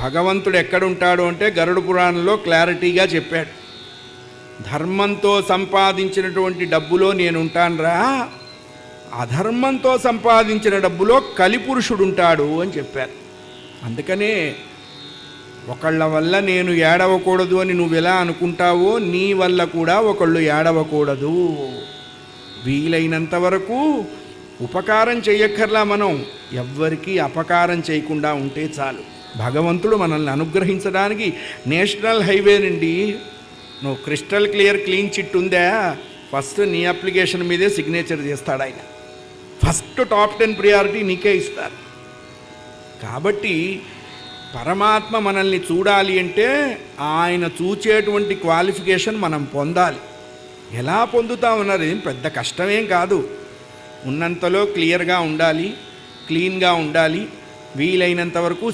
భగవంతుడు ఎక్కడుంటాడు అంటే గరుడ పురాణంలో క్లారిటీగా చెప్పాడు. ధర్మంతో సంపాదించినటువంటి డబ్బులో నేనుంటానురా, అధర్మంతో సంపాదించిన డబ్బులో కలిపురుషుడుంటాడు అని చెప్పారు. అందుకనే ఒకళ్ళ వల్ల నేను ఏడవకూడదు అని నువ్వు ఎలా అనుకుంటావో నీ వల్ల కూడా ఒకళ్ళు ఏడవకూడదు. వీలైనంత వరకు ఉపకారం చెయ్యక్కర్లా, మనం ఎవ్వరికీ అపకారం చేయకుండా ఉంటే చాలు. భగవంతుడు మనల్ని అనుగ్రహించడానికి నేషనల్ హైవే నుండి నువ్వు క్రిస్టల్ క్లియర్ క్లీన్ చిట్ ఉందా, ఫస్ట్ నీ అప్లికేషన్ మీదే సిగ్నేచర్ చేస్తాడు ఆయన. ఫస్ట్ టాప్ 10 ప్రియారిటీ నీకే ఇస్తారు. కాబట్టి పరమాత్మ మనల్ని చూడాలి అంటే ఆయన చూచేటువంటి క్వాలిఫికేషన్ మనం పొందాలి. ఎలా పొందుతామన్నది పెద్ద కష్టమేం కాదు. ఉన్నంతలో క్లియర్గా ఉండాలి, క్లీన్గా ఉండాలి, వీలైనంత వరకు